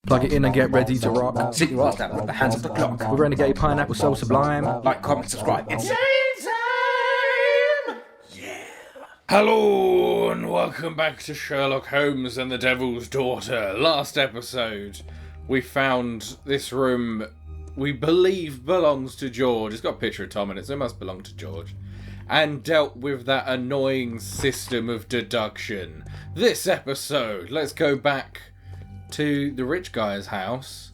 Plug it in and get ready to rock. Sit you ass down at the hands of the clock. With Renegade Pineapple so sublime. Like, comment, subscribe. It's time! Yeah. Hello and welcome back to Sherlock Holmes and the Devil's Daughter. Last episode, we found this room we believe belongs to George. It's got a picture of Tom in it, so it must belong to George. And dealt with that annoying system of deduction. This episode, let's go back to the rich guy's house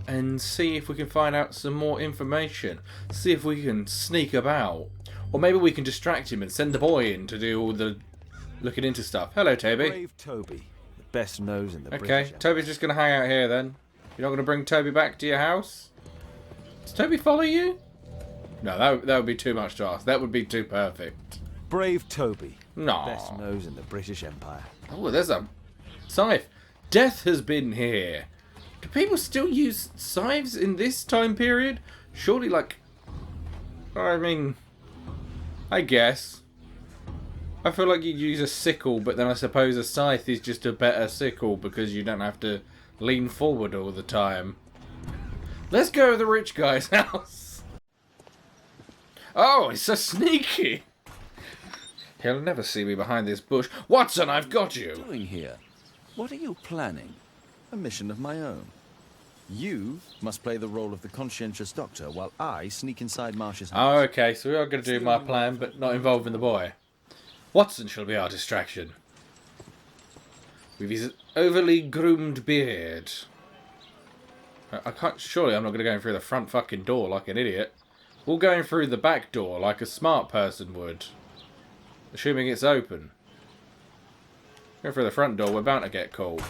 and see if we can find out some more information. See if we can sneak about. Or maybe we can distract him and send the boy in to do all the looking into stuff. Hello, Toby. Brave Toby, the best nose in the Okay, British. Toby's just going to hang out here then. You're not going to bring Toby back to your house? Does Toby follow you? No, that would be too much to ask. That would be too perfect. Brave Toby, No. best nose in the British Empire. Oh, there's a scythe. Death has been here. Do people still use scythes in this time period? Surely, like... I mean... I guess. I feel like you'd use a sickle, but then I suppose a scythe is just a better sickle because you don't have to lean forward all the time. Let's go to the rich guy's house. Oh, it's so sneaky. He'll never see me behind this bush. Watson, I've got you. Doing here? What are you planning? A mission of my own. You must play the role of the conscientious doctor while I sneak inside Marsh's house. Oh, okay, so we are going to do my plan, but not involving the boy. Watson shall be our distraction. With his overly groomed beard. I can't... Surely I'm not going to go in through the front fucking door like an idiot. We'll go in through the back door like a smart person would. Assuming it's open. Go through the front door, we're bound to get caught.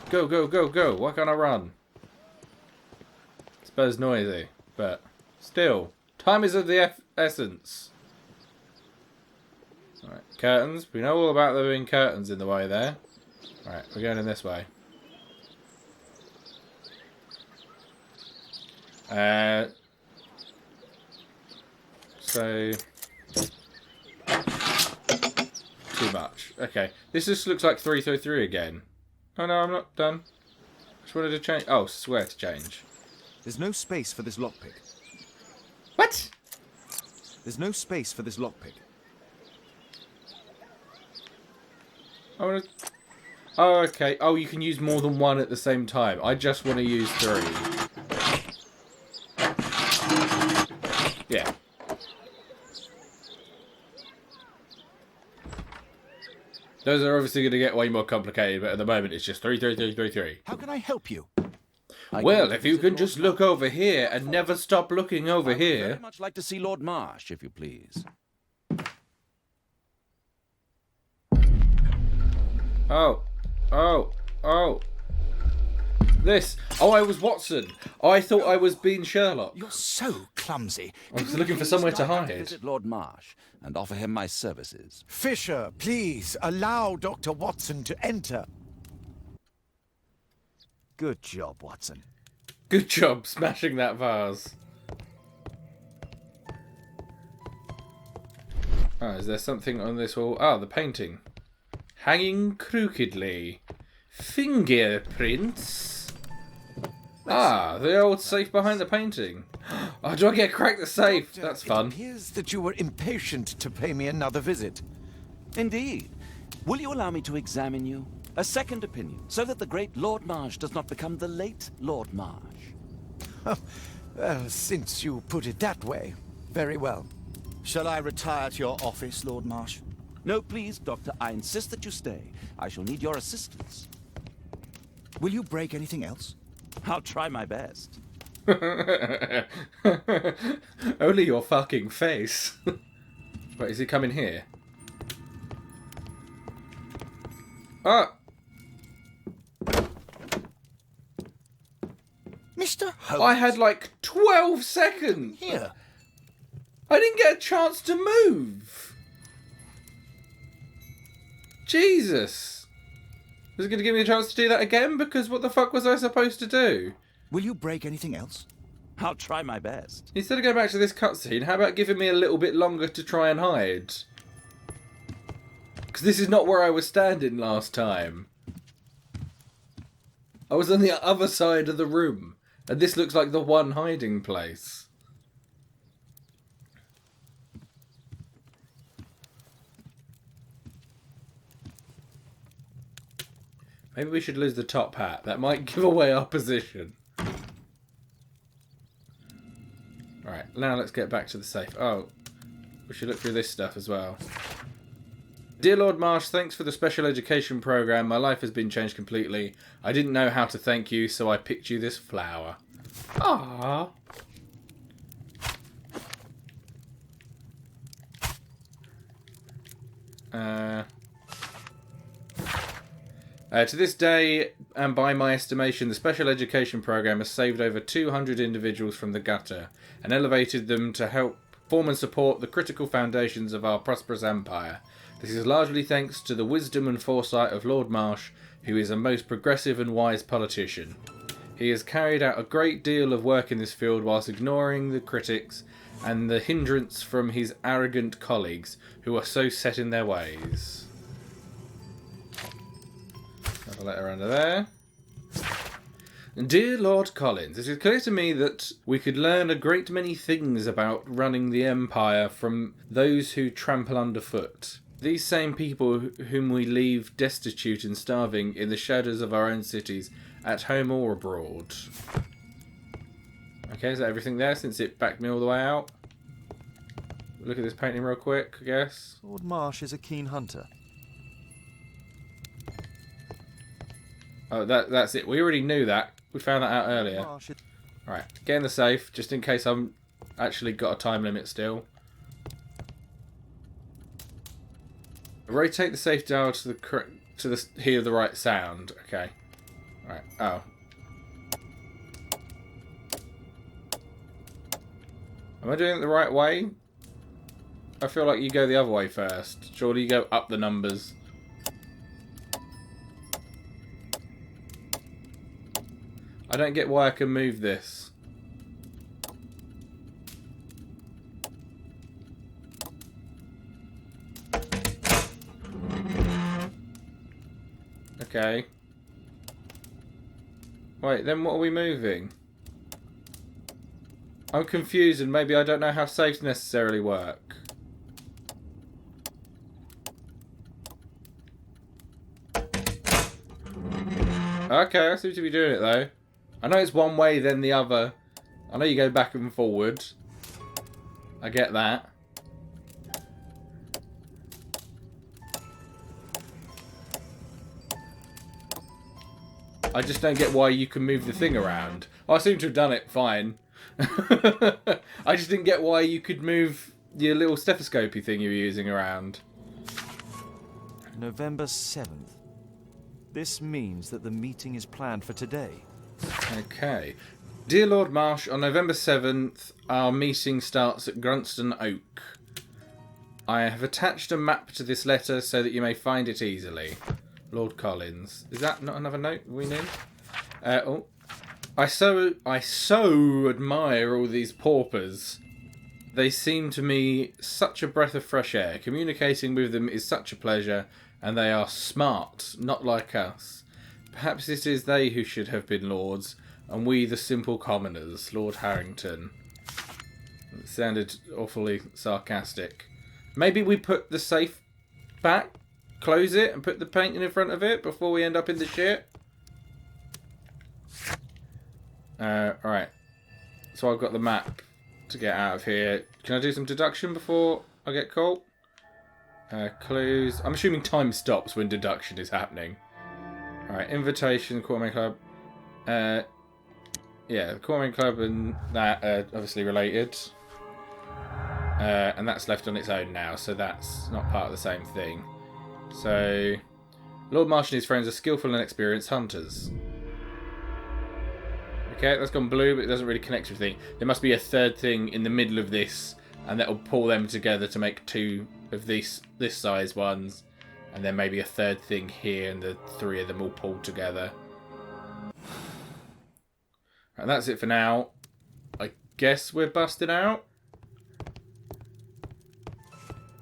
Go, go, go, go. Why can't I run? I suppose noisy, but still. Time is of the essence. Alright, curtains. We know all about there being curtains in the way there. Alright, we're going in this way. So... Too much. Okay, this just looks like 333 again. Oh no, I'm not done. Just wanted to change. Oh, swear to change. There's no space for this lockpick. What? There's no space for this lockpick. I want to... Oh, okay. Oh, you can use more than one at the same time. I just want to use 3. Yeah. Those are obviously going to get way more complicated, but at the moment it's just 3, 3, 3, 3, 3. How can I help you? Well, if you can just look over here and never stop looking over I would very here. much like to see Lord Marsh, if you please. Oh. Oh. Oh. This. Oh, I was Watson. I thought I was being Sherlock. You're so clumsy. I was looking for somewhere to I'd like hide. visit Lord Marsh and offer him my services. Fisher, please allow Dr. Watson to enter. Good job, Watson. Good job smashing that vase. Oh, is there something on this wall? Ah, the painting. Hanging crookedly. Fingerprints. Ah, the old safe behind the painting. Oh, do I get crack the safe? That's fun. It appears that you were impatient to pay me another visit. Indeed. Will you allow me to examine you? A second opinion, so that the great Lord Marsh does not become the late Lord Marsh. Well, since you put it that way, very well. Shall I retire to your office, Lord Marsh? No, please, Doctor. I insist that you stay. I shall need your assistance. Will you break anything else? I'll try my best. Only your fucking face. Wait, is he coming here? Ah! Mr. Holmes. I had like 12 seconds! Here. I didn't get a chance to move! Jesus! Was it going to give me a chance to do that again? Because what the fuck was I supposed to do? Will you break anything else? I'll try my best. Instead of going back to this cutscene, how about giving me a little bit longer to try and hide? Because this is not where I was standing last time. I was on the other side of the room. And this looks like the one hiding place. Maybe we should lose the top hat. That might give away our position. Alright, now let's get back to the safe. Oh, we should look through this stuff as well. Dear Lord Marsh, thanks for the special education program. My life has been changed completely. I didn't know how to thank you, so I picked you this flower. Aww. To this day, and by my estimation, the special education program has saved over 200 individuals from the gutter and elevated them to help form and support the critical foundations of our prosperous empire. This is largely thanks to the wisdom and foresight of Lord Marsh, who is a most progressive and wise politician. He has carried out a great deal of work in this field whilst ignoring the critics and the hindrance from his arrogant colleagues who are so set in their ways. Another letter under there. Dear Lord Collins, it is clear to me that we could learn a great many things about running the Empire from those who trample underfoot. These same people whom we leave destitute and starving in the shadows of our own cities, at home or abroad. Okay, is that everything there since it backed me all the way out? Look at this painting real quick, I guess. Lord Marsh is a keen hunter. Oh, that's it. We already knew that. We found that out earlier. Alright, get in the safe, just in case I'm actually got a time limit still. Rotate the safe dial to the hear the right sound. Okay. Alright. Oh. Am I doing it the right way? I feel like you go the other way first. Surely you go up the numbers. I don't get why I can move this. Okay. Wait, then what are we moving? I'm confused and maybe I don't know how safes necessarily work. Okay, I seem to be doing it though. I know it's one way then the other. I know you go back and forward. I get that. I just don't get why you can move the thing around. Oh, I seem to have done it fine. I just didn't get why you could move your little stethoscopy thing you were using around. November 7th. This means that the meeting is planned for today. Okay. Dear Lord Marsh, on November 7th, our meeting starts at Grunston Oak. I have attached a map to this letter so that you may find it easily. Lord Collins. Is that not another note we need? Oh. I so admire all these paupers. They seem to me such a breath of fresh air. Communicating with them is such a pleasure, and they are smart, not like us. Perhaps it is they who should have been lords, and we the simple commoners. Lord Harrington. It sounded awfully sarcastic. Maybe we put the safe back, close it, and put the painting in front of it before we end up in the shit. Alright. So I've got the map to get out of here. Can I do some deduction before I get caught? Clues. I'm assuming time stops when deduction is happening. Alright, invitation, Quartermain Club. Yeah, the Quartermain Club and that are obviously related. And that's left on its own now, so that's not part of the same thing. So, Lord Marsh and his friends are skillful and experienced hunters. Okay, that's gone blue, but it doesn't really connect with anything. There must be a third thing in the middle of this, and that'll pull them together to make two of this size ones. And then maybe a third thing here, and the three of them all pulled together. And that's it for now. I guess we're busted out.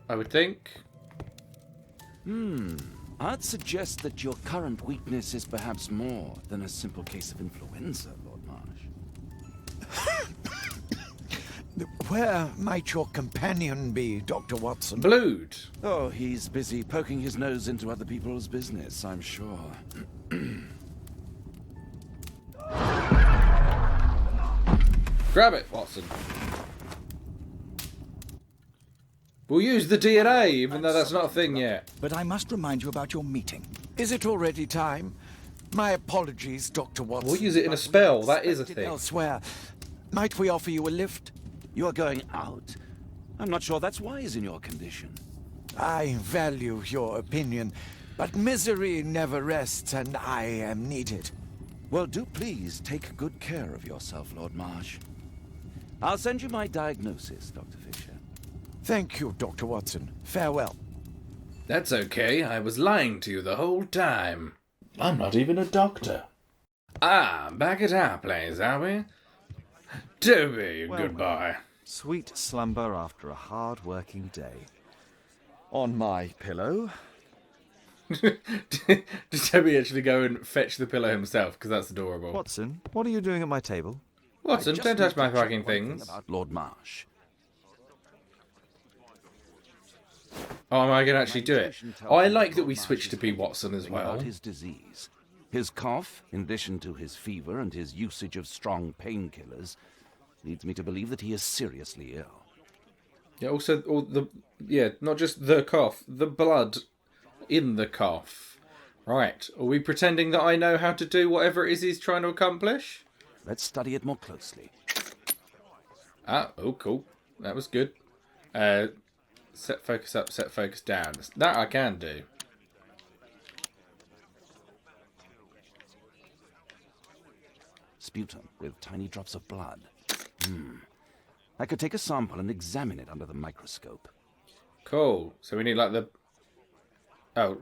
I would think. I'd suggest that your current weakness is perhaps more than a simple case of influenza, Lord Marsh. Where might your companion be, Dr. Watson? Blued. Oh, he's busy poking his nose into other people's business, I'm sure. Grab it, Watson. We'll use the DNA, even though that's not a thing yet. But I must remind you about your meeting. Is it already time? My apologies, Dr. Watson. We'll use it in a spell, that is a Expected thing. Elsewhere. Might we offer you a lift? You're going out? I'm not sure that's wise in your condition. I value your opinion, but misery never rests, and I am needed. Well, do please take good care of yourself, Lord Marsh. I'll send you my diagnosis, Dr. Fisher. Thank you, Dr. Watson. Farewell. That's okay, I was lying to you the whole time. I'm not even a doctor. Ah, back at our place, are we? Toby, goodbye. Sweet slumber after a hard-working day. On my pillow. Did Toby actually go and fetch the pillow himself? Because that's adorable. Watson, what are you doing at my table? Watson, Just don't touch need my to check fucking one thing things. about Lord Marsh. Oh, am I going to actually do it? Intuition tells Oh, I me like that Lord we Marsh switched to is be thinking Watson as something well. about his disease. His cough, in addition to his fever and his usage of strong painkillers, leads me to believe that he is seriously ill. Yeah, also, not just the cough, the blood in the cough. Right, are we pretending that I know how to do whatever it is he's trying to accomplish? Let's study it more closely. Ah, oh, cool. That was good. Set focus up, set focus down. That I can do. Sputum with tiny drops of blood. I could take a sample and examine it under the microscope. Cool. So we need like the... Oh,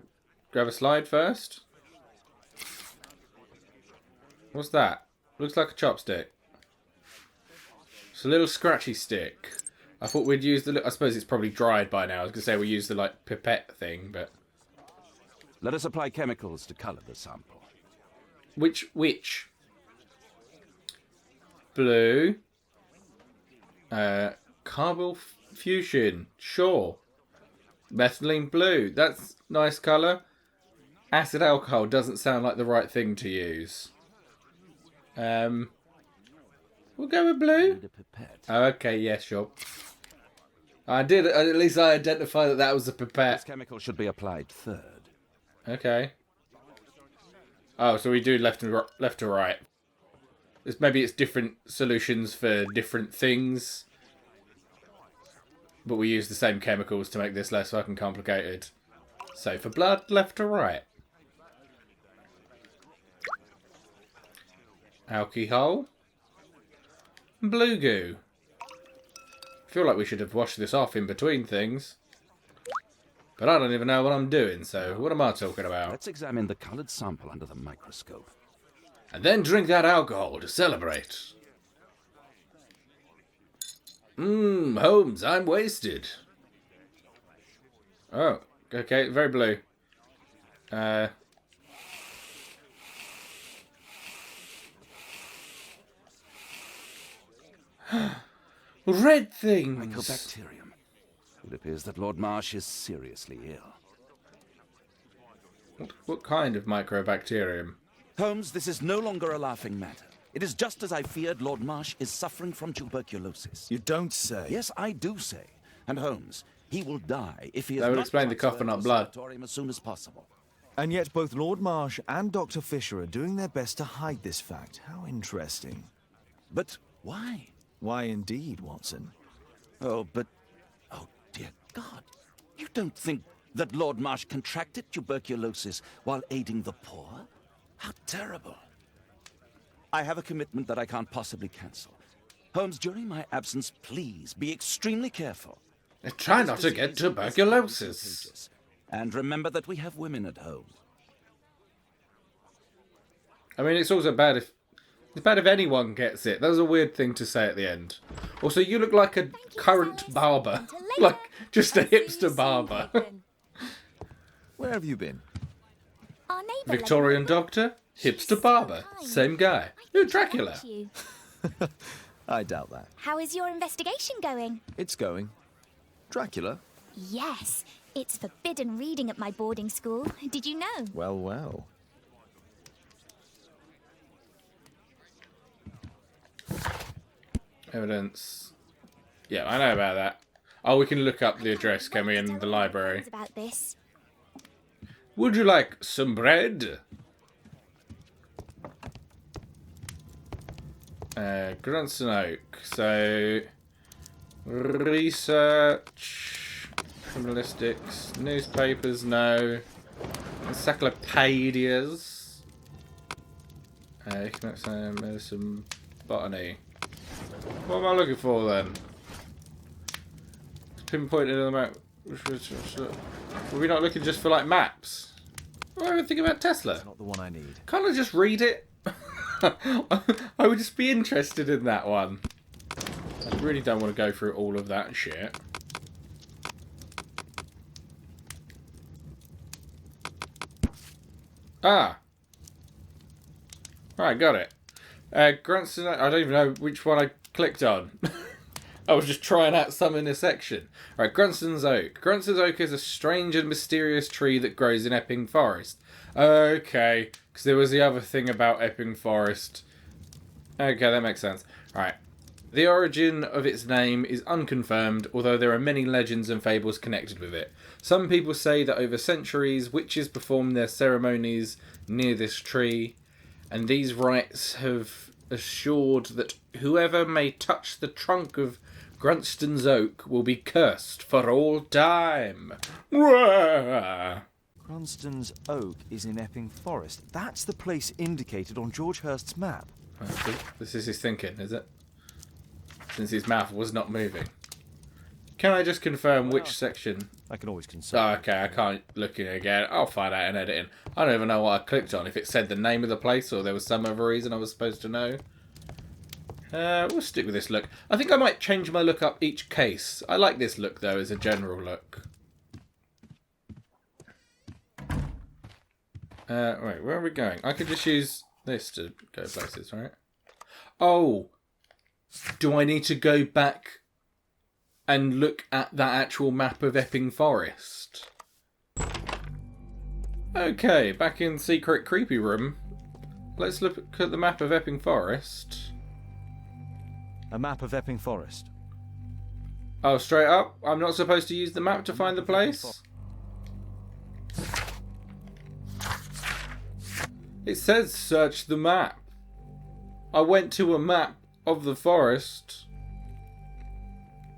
grab a slide first. What's that? Looks like a chopstick. It's a little scratchy stick. I thought we'd use the... I suppose it's probably dried by now. I was going to say we use the like pipette thing, but... Let us apply chemicals to color the sample. Which? Blue. Carbonyl fusion. Sure. Methylene blue. That's nice colour. Acid alcohol doesn't sound like the right thing to use. We'll go with blue. Need a pipette. Oh, okay, yeah, sure. At least I identified that was a This pipette. chemical should be applied third. Okay. Oh, so we do left to right. Maybe it's different solutions for different things. But we use the same chemicals to make this less fucking complicated. So for blood, left to right. Alcohol. Blue goo. I feel like we should have washed this off in between things. But I don't even know what I'm doing, so what am I talking about? Let's examine the colored sample under the microscope. And then drink that alcohol to celebrate. Holmes, I'm wasted. Oh, okay, very blue. Red things. Mycobacterium. It appears that Lord Marsh is seriously ill. What kind of microbacterium? Holmes, this is no longer a laughing matter. It is just as I feared. Lord Marsh is suffering from tuberculosis. You don't say. Yes, I do say. And Holmes, he will die if he is That would not explain the transferred cough and to not a blood. sanatorium as soon as possible. And yet both Lord Marsh and Dr. Fisher are doing their best to hide this fact. How interesting. But why? Why indeed, Watson? Oh, dear God. You don't think that Lord Marsh contracted tuberculosis while aiding the poor? How terrible. I have a commitment that I can't possibly cancel. Holmes, during my absence, please be extremely careful. Try not to get tuberculosis. Contagious. And remember that we have women at home. I mean, it's also bad if... It's bad if anyone gets it. That was a weird thing to say at the end. Also, you look like a current barber. Like, just a hipster barber. Where have you been? Our neighbour. Victorian Lady. doctor, She's hipster so barber, kind. same guy. I Ooh, think I Dracula. liked you. I doubt that. How is your investigation going? It's going. Dracula? Yes, it's forbidden reading at my boarding school. Did you know? Well, well. Evidence. Yeah, I know about that. Oh, we can look up the address, can we, in the library? About this. Would you like some bread? Grunson Oak. So, research, criminalistics, newspapers, no. Encyclopedias. Economics, medicine, botany. What am I looking for then? It's pinpointed on the map. Were we not looking just for like maps? What do I think about Tesla? It's not the one I need. Can't I just read it? I would just be interested in that one. I really don't want to go through all of that shit. Ah. Right, got it. Grunson, I don't even know which one I clicked on. I was just trying out some in this section. Right, Grunston's Oak. Grunston's Oak is a strange and mysterious tree that grows in Epping Forest. Okay, because there was the other thing about Epping Forest. Okay, that makes sense. Right. The origin of its name is unconfirmed, although there are many legends and fables connected with it. Some people say that over centuries, witches performed their ceremonies near this tree, and these rites have assured that whoever may touch the trunk of Grunston's Oak will be cursed for all time. Grunston's Oak is in Epping Forest. That's the place indicated on George Hurst's map. This is his thinking, is it? Since his mouth was not moving. Can I just confirm which section? I can always consult. Oh, okay, I can't look at it again. I'll find out in editing. I don't even know what I clicked on. If it said the name of the place or there was some other reason I was supposed to know. We'll stick with this look. I think I might change my look up each case. I like this look, though, as a general look. Right, where are we going? I could just use this to go places, right? Oh! Do I need to go back and look at that actual map of Epping Forest? Okay, back in Secret Creepy Room. Let's look at the map of Epping Forest. A map of Epping Forest. Oh, straight up? I'm not supposed to use the map to find the place? It says search the map. I went to a map of the forest.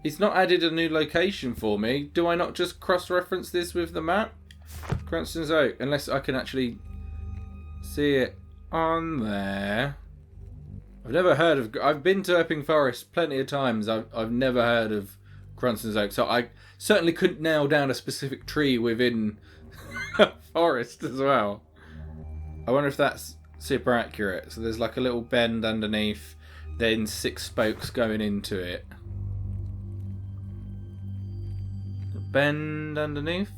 It's not added a new location for me. Do I not just cross-reference this with the map? Grunston's Oak, unless I can actually see it on there. I've never heard of... I've been to Epping Forest plenty of times. I've never heard of Grunston's Oak, so I certainly couldn't nail down a specific tree within a forest as well. I wonder if that's super accurate. So there's like a little bend underneath, then 6 spokes going into it. Bend underneath,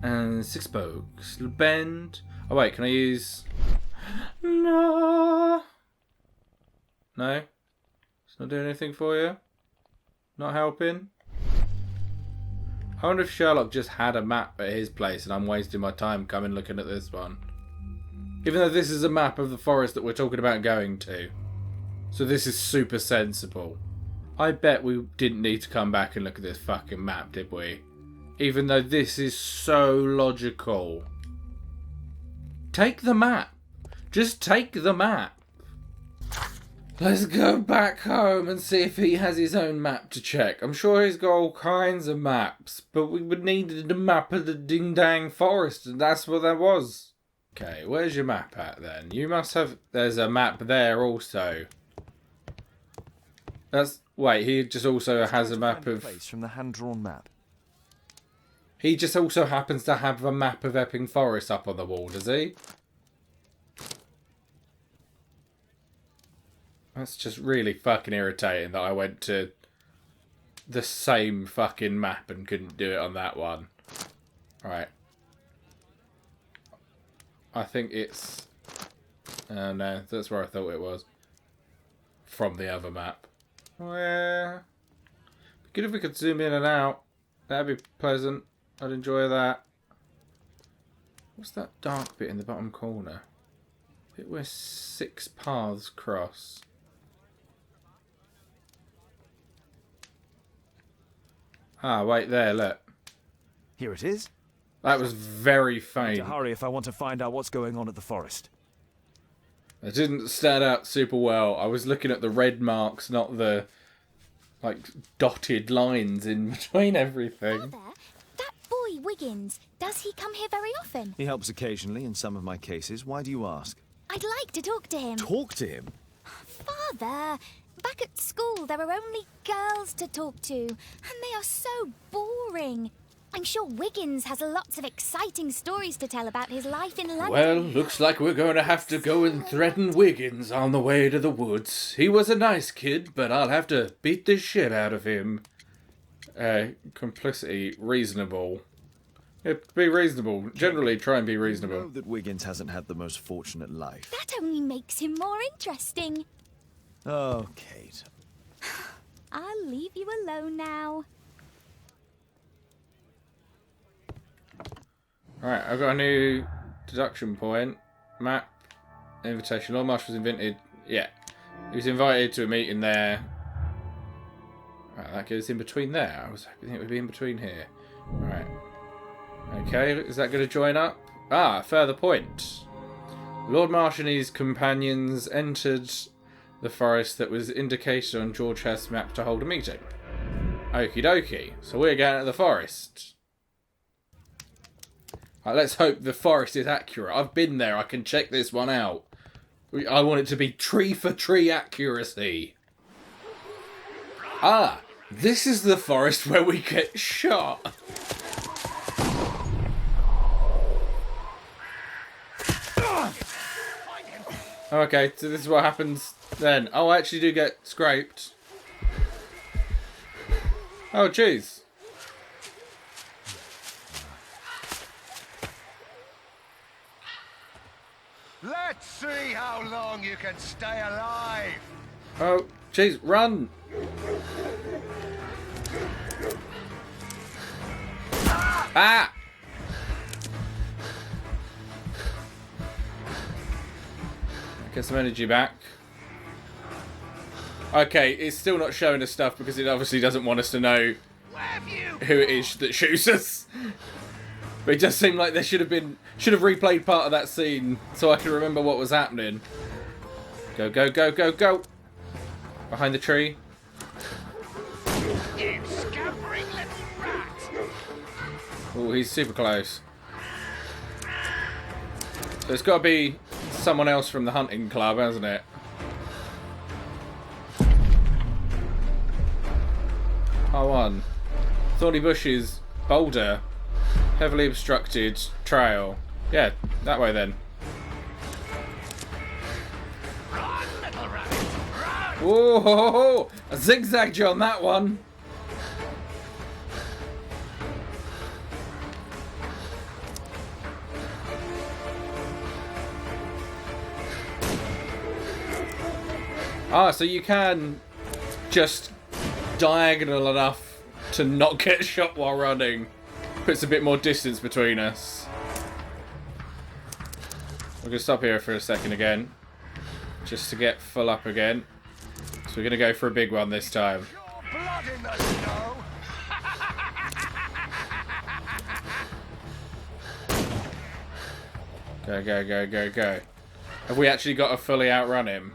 and 6 spokes. Bend. Oh wait, can I use... No. No? It's not doing anything for you? Not helping? I wonder if Sherlock just had a map at his place and I'm wasting my time coming looking at this one. Even though this is a map of the forest that we're talking about going to. So this is super sensible. I bet we didn't need to come back and look at this fucking map, did we? Even though this is so logical. Take the map. Just take the map. Let's go back home and see if he has his own map to check. I'm sure he's got all kinds of maps, but we would need a map of the ding-dang forest, and that's what that was. Okay, where's your map at then? You must have... There's a map there also. That's... Wait, he just also has a map of... Place from the hand-drawn map. He just also happens to have a map of Epping Forest up on the wall, does he? That's just really fucking irritating that I went to the same fucking map and couldn't do it on that one. Right. I think it's... Oh no, that's where I thought it was. From the other map. Well, good if we could zoom in and out. That'd be pleasant. I'd enjoy that. What's that dark bit in the bottom corner? Bit where 6 paths cross. Ah, wait there, look. Here it is. That was very Need faint. to hurry if I want to find out what's going on at the forest. It didn't stand out super well. I was looking at the red marks, not the, like, dotted lines in between everything. Father, that boy Wiggins, does he come here very often? He helps occasionally in some of my cases. Why do you ask? I'd like to talk to him. Talk to him? Father, back at school there are only girls to talk to, and they are so boring. I'm sure Wiggins has lots of exciting stories to tell about his life in London. Well, looks like we're going to have to go and threaten Wiggins on the way to the woods. He was a nice kid, but I'll have to beat the shit out of him. Complicity, reasonable. Yeah, be reasonable. Generally, try and be You know reasonable. that Wiggins hasn't had the most fortunate life. That only makes him more interesting. Oh, Kate. I'll leave you alone now. Right, I've got a new deduction point. Map. Invitation. Lord Marsh was invented. Yeah. He was invited to a meeting there. Right, that goes in between there. I was hoping it would be in between here. Right. Okay, is that going to join up? Ah, further point. Lord Marsh and his companions entered the forest that was indicated on George Hurst's map to hold a meeting. Okie dokie. So we're going to the forest. Right, let's hope the forest is accurate. I've been there. I can check this one out. I want it to be tree for tree accuracy. Ah, this is the forest where we get shot. Okay, so this is what happens then. Oh, I actually do get scraped. Oh, jeez. Let's see how long you can stay alive. Oh, jeez, run. Ah! Get some energy back. Okay, it's still not showing us stuff because it obviously doesn't want us to know who it is that shoots us. But it does seem like there should have replayed part of that scene so I can remember what was happening. Go, go, go, go, go! Behind the tree. You scampering little rat. Oh, he's super close. So it's got to be someone else from the hunting club, hasn't it? R1. Thorny bushes, boulder, heavily obstructed trail. Yeah, that way then. Run, little rabbit. Run. Whoa! I zigzagged you on that one. Ah, so you can just diagonal enough to not get shot while running. Puts a bit more distance between us. We're going to stop here for a second again. Just to get full up again. So we're going to go for a big one this time. Your blood in the snow. Go, go, go, go, go. Have we actually got to fully outrun him?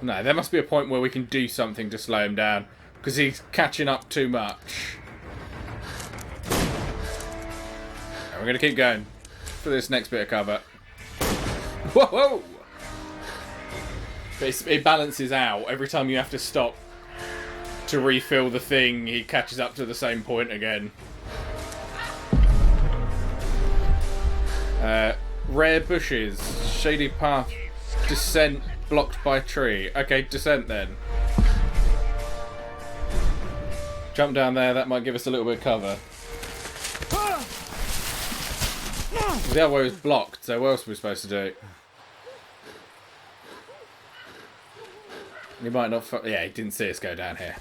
No, there must be a point where we can do something to slow him down. Because he's catching up too much. We're going to keep going for this next bit of cover. Whoa, whoa! It balances out. Every time you have to stop to refill the thing, he catches up to the same point again. Rare bushes, shady path, descent blocked by tree. Okay, descent then. Jump down there, that might give us a little bit of cover. The other way was blocked, so what else were we supposed to do? He might not... Yeah, he didn't see us go down here.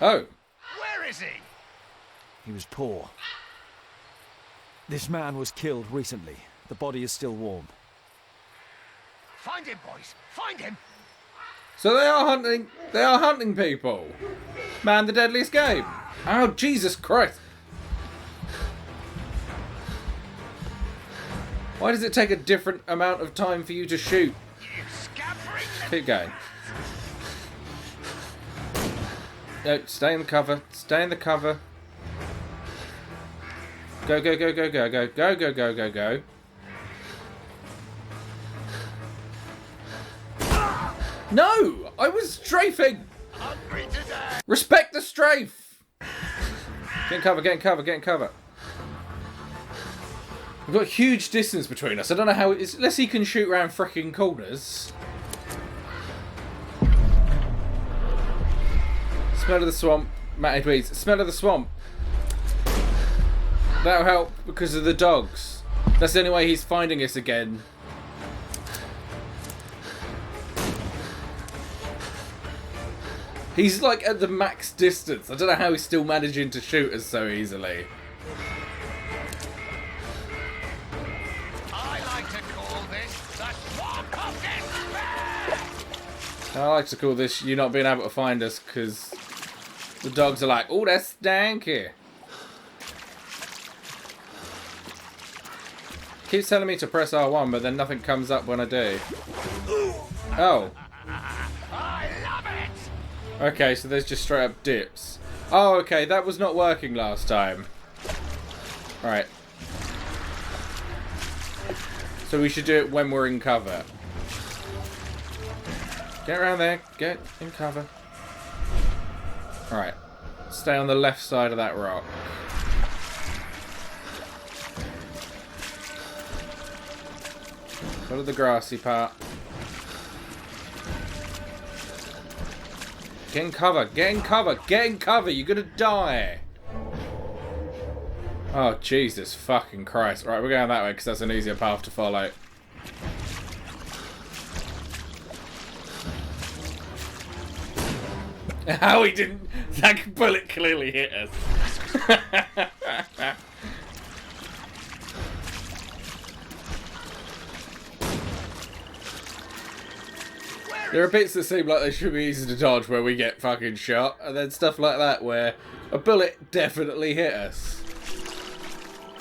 Oh! Where is he? He was poor. This man was killed recently. The body is still warm. Find him, boys. Find him. So they are hunting... They are hunting people! Man, the deadliest game! Oh, Jesus Christ! Why does it take a different amount of time for you to shoot? You scampering. Keep going. No, stay in the cover. Stay in the cover. Go, go, go, go, go, go, go, go, go, go, go. No! I was strafing! Hungry today. Respect the strafe! Get in cover, get in cover, get in cover. We've got a huge distance between us. I don't know how it is. Unless he can shoot around frickin' corners. Smell of the swamp. Matted weeds. Smell of the swamp. That'll help because of the dogs. That's the only way he's finding us again. He's like at the max distance. I don't know how he's still managing to shoot us so easily. I like to call this the swamp of despair. I like to call this you not being able to find us because the dogs are like, oh, that's stanky. Keeps telling me to press R1, but then nothing comes up when I do. Oh. I love it. Okay, so there's just straight up dips. Oh, okay, that was not working last time. Right. So we should do it when we're in cover. Get around there. Get in cover. Alright. Stay on the left side of that rock. Follow the grassy part. Get in cover. Get in cover. Get in cover. You're gonna die. Oh, Jesus fucking Christ. Right, we're going that way because that's an easier path to follow. How he didn't... That bullet clearly hit us. There are bits that seem like they should be easy to dodge where we get fucking shot, and then stuff like that where a bullet definitely hit us.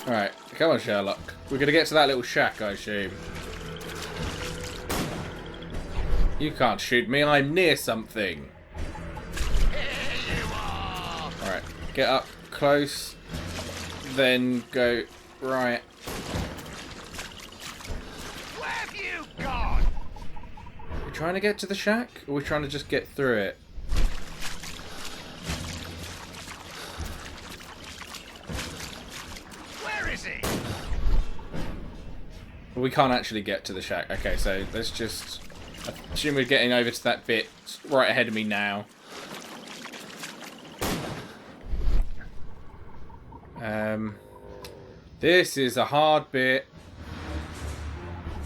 Alright, come on Sherlock. We're gonna get to that little shack, I assume. You can't shoot me, I'm near something. Alright, get up close, then go right. Where have you gone? Are we trying to get to the shack, or are we trying to just get through it? Where is he? Well, we can't actually get to the shack. Okay, so let's just... I assume we're getting over to that bit right ahead of me now. This is a hard bit.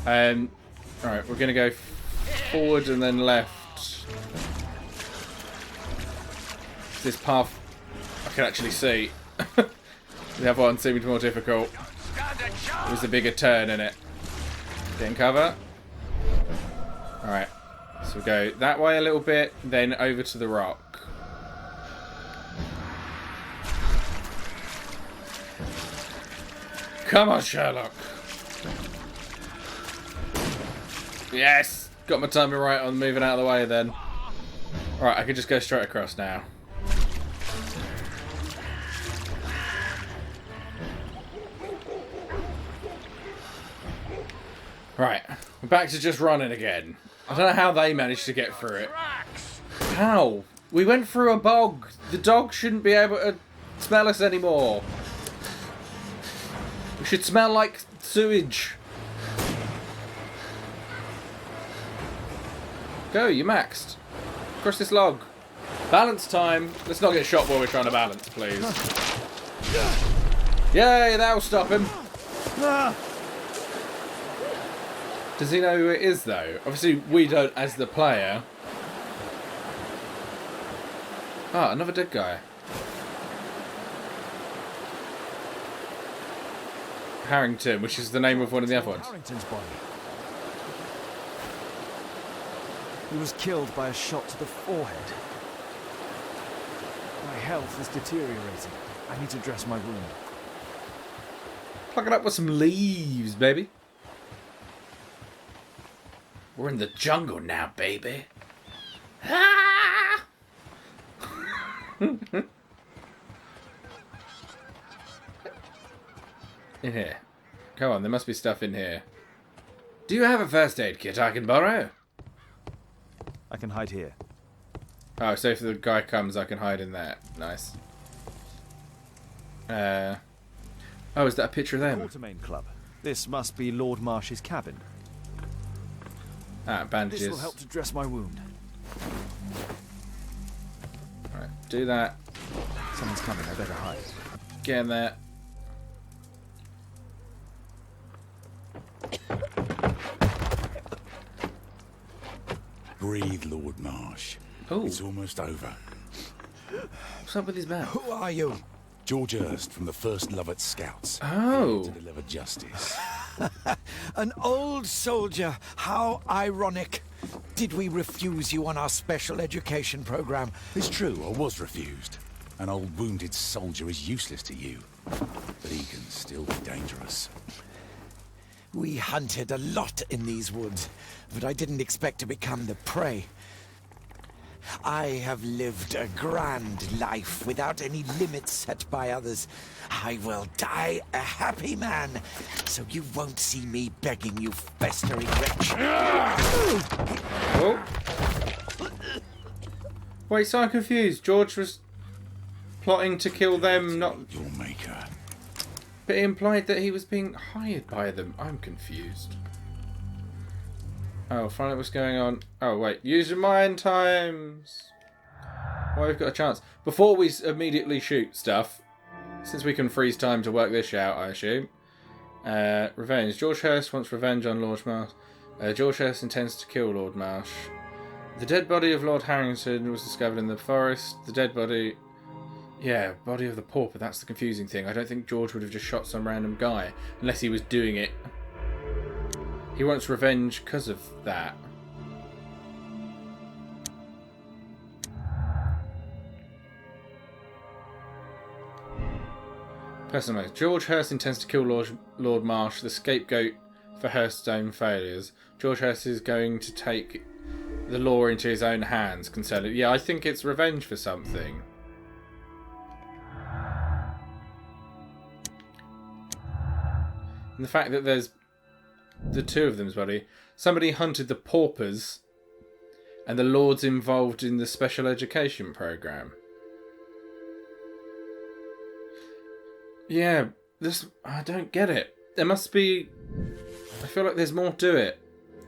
Alright, we're going to go forward and then left. This path I can actually see. The other one seemed more difficult. There's a bigger turn in it. Get in cover. Alright, so we go that way a little bit, then over to the rock. Come on, Sherlock. Yes! Got my timing right on moving out of the way then. Alright, I can just go straight across now. Right, we're back to just running again. I don't know how they managed to get through it. How? We went through a bog. The dog shouldn't be able to smell us anymore. We should smell like sewage. Go, you maxed. Across this log. Balance time. Let's not get shot while we're trying to balance, please. Yay, that'll stop him. Does he know who it is, though? Obviously, we don't as the player. Ah, another dead guy. Harrington, which is the name of one of the other ones. Harrington's body. He was killed by a shot to the forehead. My health is deteriorating. I need to dress my wound. Plug it up with some leaves, baby. We're in the jungle now, baby. Ah! In here. Come on, there must be stuff in here. Do you have a first aid kit I can borrow? I can hide here. Oh, so if the guy comes, I can hide in that. Nice. Oh, is that a picture of them? Quartermain Club. This must be Lord Marsh's cabin. Ah, bandages. This will help to dress my wound. Alright, do that. Someone's coming, I better hide. Get in there. Breathe, Lord Marsh. Oh, It's almost over. what's up with his mouth? Who are you? George Hurst from the 1st Lovett Scouts. Oh. Here to deliver justice. An old soldier. How ironic. Did we refuse you on our special education program? It's true, I was refused. An old wounded soldier is useless to you. But he can still be dangerous. We hunted a lot in these woods, but I didn't expect to become the prey. I have lived a grand life without any limits set by others. I will die a happy man, so you won't see me begging you festering wretch. Oh. Wait, so I'm confused. George was plotting to kill them, not... Your maker. But it implied that he was being hired by them. I'm confused. Oh, find out what's going on. Oh, wait. Use your mind times. Well, we've got a chance. Before we immediately shoot stuff, since we can freeze time to work this out, I assume. Revenge. George Hurst wants revenge on Lord Marsh. George Hurst intends to kill Lord Marsh. The dead body of Lord Harrington was discovered in the forest. The dead body... Yeah, body of the pauper. That's the confusing thing. I don't think George would have just shot some random guy. Unless he was doing it. He wants revenge because of that. Personalised. George Hurst intends to kill Lord Marsh, the scapegoat for Hurst's own failures. George Hurst is going to take the law into his own hands concerning... Yeah, I think it's revenge for something. And the fact that there's the two of them's body. Somebody hunted the paupers and the lords involved in the special education program. Yeah, this... I don't get it. There must be... I feel like there's more to it.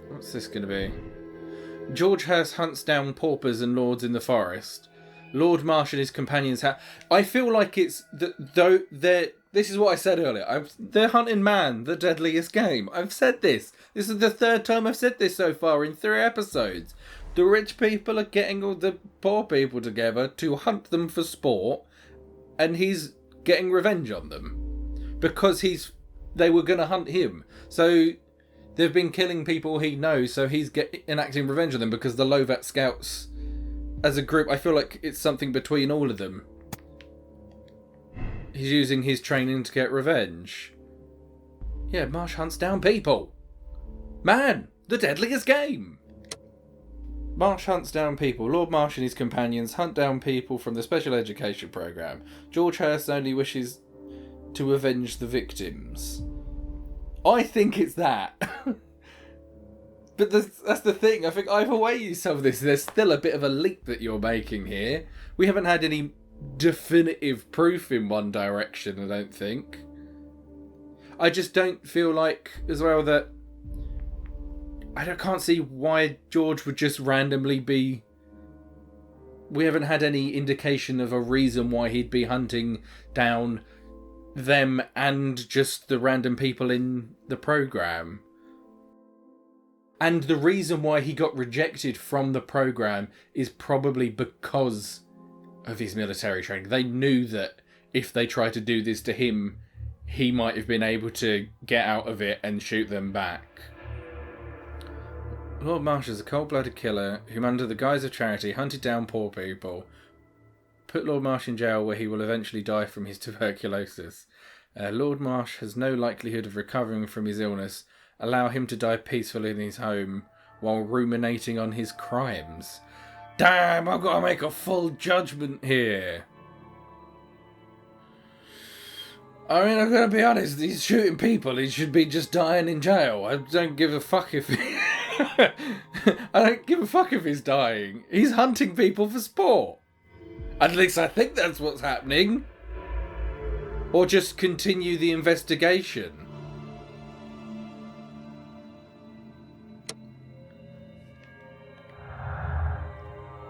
What's this going to be? George Hurst hunts down paupers and lords in the forest. Lord Marsh and his companions I feel like it's... Though they're... This is what I said earlier. They're hunting man, the deadliest game. I've said this. This is the third time I've said this so far in 3 episodes. The rich people are getting all the poor people together to hunt them for sport, and he's getting revenge on them because they were going to hunt him. So they've been killing people he knows, so he's enacting revenge on them because the Lovat Scouts, as a group, I feel like it's something between all of them. He's using his training to get revenge. Yeah, Marsh hunts down people. Man, the deadliest game. Marsh hunts down people. Lord Marsh and his companions hunt down people from the special education program. George Hurst only wishes to avenge the victims. I think it's that. But that's the thing. I think either way you solve this, there's still a bit of a leap that you're making here. We haven't had any definitive proof in one direction, I don't think. I just don't feel like, as well, that can't see why George would just randomly be we haven't had any indication of a reason why he'd be hunting down them and just the random people in the program. And the reason why he got rejected from the program is probably because of his military training. They knew that if they tried to do this to him, he might have been able to get out of it and shoot them back. Lord Marsh is a cold-blooded killer whom, under the guise of charity, hunted down poor people. Put Lord Marsh in jail where he will eventually die from his tuberculosis. Lord Marsh has no likelihood of recovering from his illness. Allow him to die peacefully in his home while ruminating on his crimes. Damn, I've got to make a full judgment here. I mean, I'm going to be honest, he's shooting people. He should be just dying in jail. I don't give a fuck if I don't give a fuck if he's dying. He's hunting people for sport. At least I think that's what's happening. Or just continue the investigation.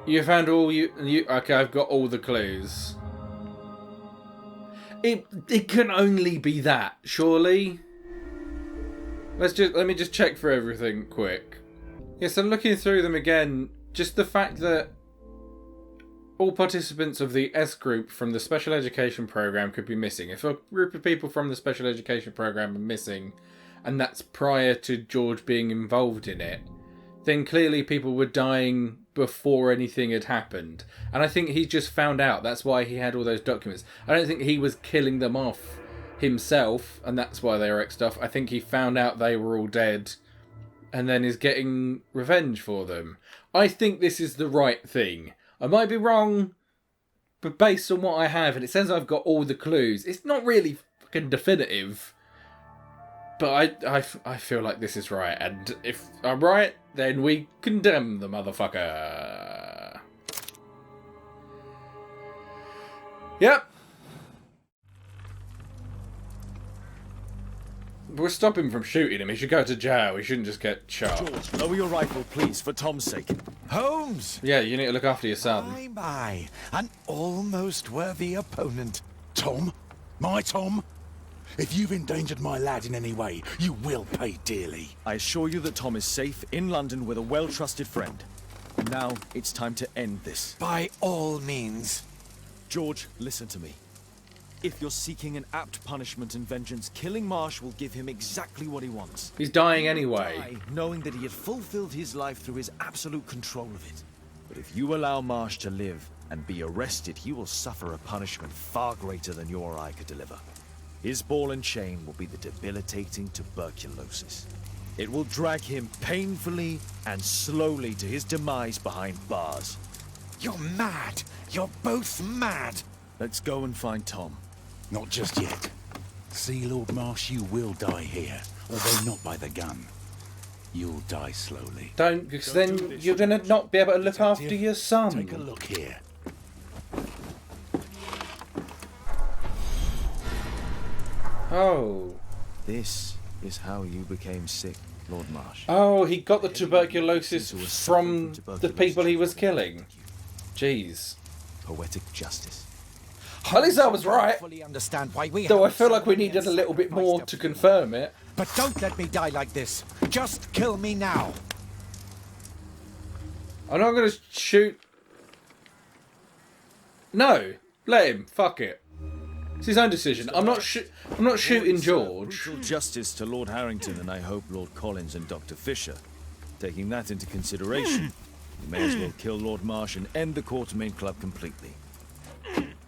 You found all you okay, I've got all the clues. It can only be that, surely. Let me just check for everything quick. Yes, I'm looking through them again. Just the fact that all participants of the S group from the special education program could be missing. If a group of people from the special education program are missing, and that's prior to George being involved in it, then clearly people were dying before anything had happened. And I think he just found out. That's why he had all those documents. I don't think he was killing them off himself, and that's why they were X'd off. I think he found out they were all dead and then is getting revenge for them. I think this is the right thing. I might be wrong, but based on what I have, and it says I've got all the clues, it's not really fucking definitive. But I feel like this is right, and if I'm right, then we condemn the motherfucker. Yep. We're stopping him from shooting him. He should go to jail. He shouldn't just get shot. George, lower your rifle, please, for Tom's sake. Holmes! Yeah, you need to look after your son. My, an almost worthy opponent. Tom? My Tom? If you've endangered my lad in any way, you will pay dearly. I assure you that Tom is safe in London with a well-trusted friend. And now it's time to end this. By all means. George, listen to me. If you're seeking an apt punishment and vengeance, killing Marsh will give him exactly what he wants. He's dying anyway. Die, knowing that he had fulfilled his life through his absolute control of it. But if you allow Marsh to live and be arrested, he will suffer a punishment far greater than you or I could deliver. His ball and chain will be the debilitating tuberculosis. It will drag him painfully and slowly to his demise behind bars. You're mad. You're both mad. Let's go and find Tom. Not just yet. See, Lord Marsh, you will die here, although not by the gun. You'll die slowly. Don't, because then you're going to not be able to look after your son. Take a look here. Oh. This is how you became sick, Lord Marsh. Oh, he got the tuberculosis from the people he was killing. Jeez. Poetic justice. At least I was right. Fully understand why we Though I have feel so like we many needed a little bit more sacrificed to up confirm it. But don't let me die like this. Just kill me now. I'm not going to shoot. No, let him. Fuck it. It's his own decision. I'm not shooting George. Brutal justice to Lord Harrington and I hope Lord Collins and Dr. Fisher. Taking that into consideration, you may as well kill Lord Marsh and end the Quartermain Club completely.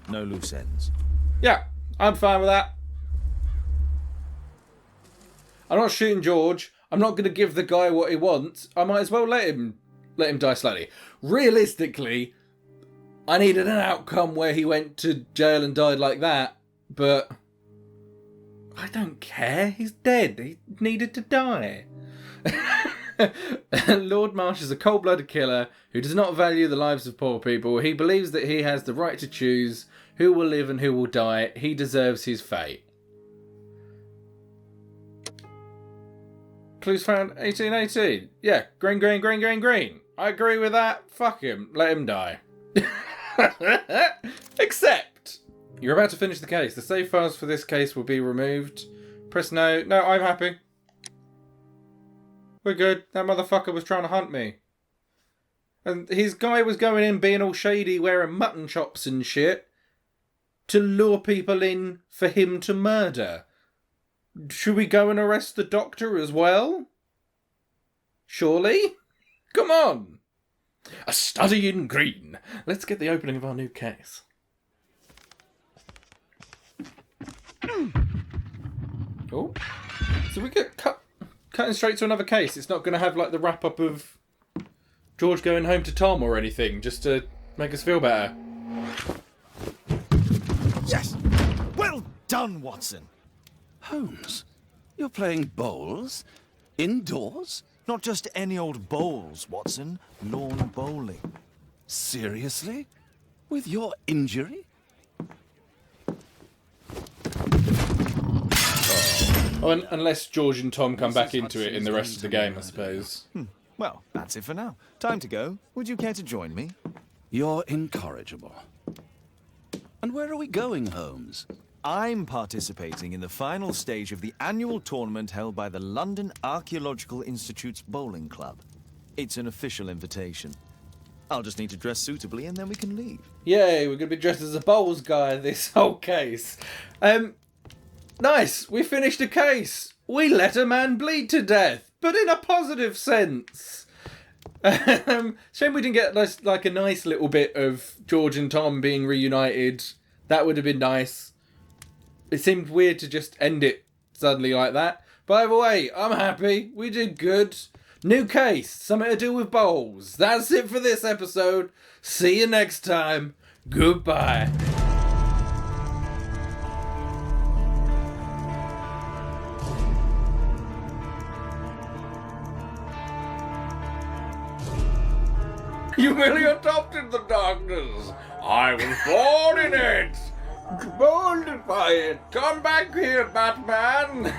No loose ends. Yeah, I'm fine with that. I'm not shooting George. I'm not going to give the guy what he wants. I might as well let him die slowly. Realistically, I needed an outcome where he went to jail and died like that, but I don't care. He's dead. He needed to die. Lord Marsh is a cold-blooded killer who does not value the lives of poor people. He believes that he has the right to choose who will live and who will die. He deserves his fate. Clues found 1818. Yeah, green. I agree with that. Fuck him. Let him die. Except, you're about to finish the case. The save files for this case will be removed. Press no. No, I'm happy. We're good. That motherfucker was trying to hunt me. And his guy was going in being all shady, wearing mutton chops and shit, to lure people in for him to murder. Should we go and arrest the doctor as well? Surely? Come on! A study in green. Let's get the opening of our new case. Oh. So we get cutting straight to another case. It's not going to have like the wrap up of George going home to Tom or anything, just to make us feel better. Yes! Well done, Watson! Holmes, you're playing bowls? Indoors? Not just any old bowls, Watson. Lawn bowling. Seriously? With your injury? Oh, unless George and Tom come back into it in the rest of the game, I suppose. Well, that's it for now. Time to go. Would you care to join me? You're incorrigible. And where are we going, Holmes? I'm participating in the final stage of the annual tournament held by the London Archaeological Institute's Bowling Club. It's an official invitation. I'll just need to dress suitably and then we can leave. Yay, we're going to be dressed as a bowls guy this whole case. Nice, we finished a case. We let a man bleed to death, but in a positive sense. Shame we didn't get like a nice little bit of George and Tom being reunited. That would have been nice. It seemed weird to just end it suddenly like that. By the way, I'm happy. We did good. New case. Something to do with bowls. That's it for this episode. See you next time. Goodbye. You really adopted the darkness. I was born in it. Molded by it. Come back here, Batman.